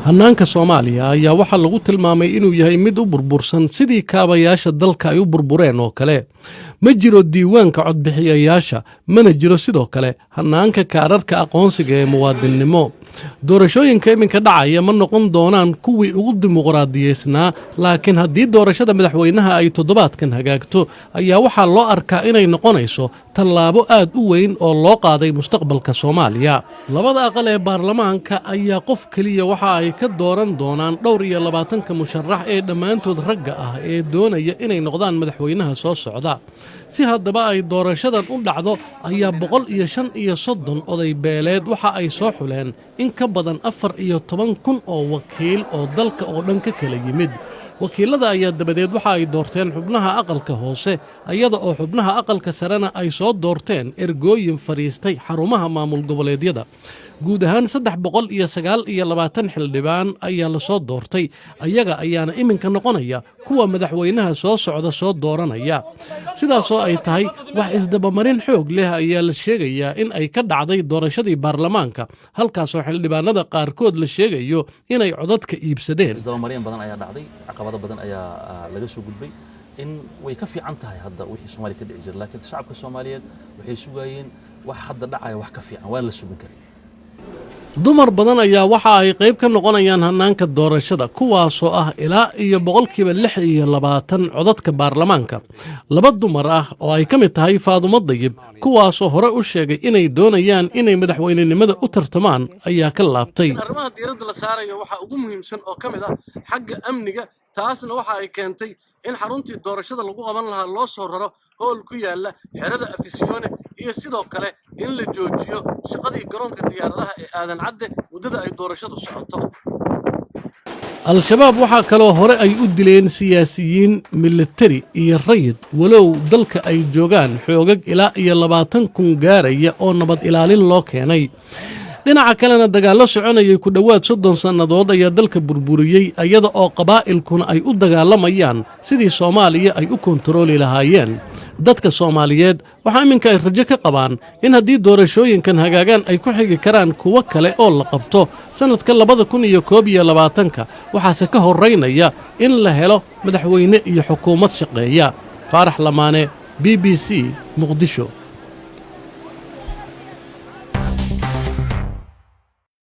hannaanka Soomaaliya ayaa waxaa lagu tilmaamay inuu yahay mid u burbursan sidii kaabayaasha dalka ay u burbureen oo kale. Ma jiro diiwaanka codbixiyayaasha, mana jiro sidoo kale hannaanka kaararka aqoonsiga ee muwaadinimo. doorashooyinka iminka dhacaya ma noqon doonaan kuwii ugu dimuqraadiyeysnaa, laakiin haddii doorashada madaxweynaha ay toddobaadkan hagaagto ayaa waxaa loo arkaa inay noqonayso tallaabo aad u weyn oo loo qaaday mustaqbalka Soomaaliya. Labada aqal ee baarlamaanka ayaa qof kaliya waxa ay ka dooran doonaan 22 musharax ee dhammaantood ragga ah ee doonaya inay noqdaan madaxweynaha soo socda. si haddaba ay doorashadan u dhacdo ayaa 135 oday beeleed waxa ay soo xuleen in ka badan 14,000 oo wakiil oo dalka oo dhan ka kala yimid. wakiilada ayaa dabadeed waxa ay doorteen xubnaha aqalka hoose, iyada oo xubnaha aqalka sarena ay soo doorteen ergooyin fariistay xarumaha maamul goboleedyada. guud ahaan 329 xildhibaan ayaa la soo doortay, ayaga ayaana iminka noqonaya kuwa madaxweynaha soo socda soo dooranaya. sidaasoo ay tahay wax isdabamarin xoog leh ayaa la sheegayaa in ay ka dhacday doorashadii baarlamaanka, halkaasoo xildhibaanada qaarkood la sheegayo inay codadka iibsadeen. isdabamarin badan ayaa dhacday, caqabado badan ayaa laga soo gudbay. in way ka fiican tahay hadda wixii Soomaaliya ka dhici jiray, laakiin shacabka Soomaaliyeed waxay sugayeen wax hadda dhacaya wax ka fiican, waa la sugan karin. dumar badan ayaa waxa ay qayb ka noqonayaan hannaanka doorashada, kuwaasoo ah ilaa iyo 26% codadka baarlamaanka. 2 dumar ah oo ay ka mid tahay Faadumo Dayib, kuwaasoo hore u sheegay inay doonayaan inay madaxweynenimada u tartamaan, ayaa ka laabtay. arrimaha diiradda la saarayo waxa ugu muhiimsan oo ka mid ah xagga amniga, taasna waxa ay keentay in xaruntii doorashada lagu qaban lahaa loo soo raro hool ku yaala xerada Afisyoone, iyo sidoo kale in la joojiyo shaqadii garoonka diyaaradaha ee aadan cadde muddada ay doorashadu socoto. al-shabaab waxaa kaloo hore ay u dileen siyaasiyiin, militari iyo rayid, walow dalka ay joogaan xoogag ilaa iyo 20,000 gaaraya oo nabad ilaalin loo keenay. dhinaca kalena dagaallo soconayay ku dhowaad 30 sannadood ayaa dalka burburiyey, iyada oo qabaa'ilkuna ay u dagaalamayaan sidii Soomaaliya ay u kontarooli lahaayeen. dadka Soomaaliyeed waxaa iminka ay rajo ka qabaan in haddii doorashooyinkan hagaagaan ay ku xigi karaan kuwo kale oo la qabto sanadka 2021, waxaase ka horeynaya in la helo madaxweyne iyo xukuumad shaqeeya. Faarax Lamaane, BBC, Muqdisho.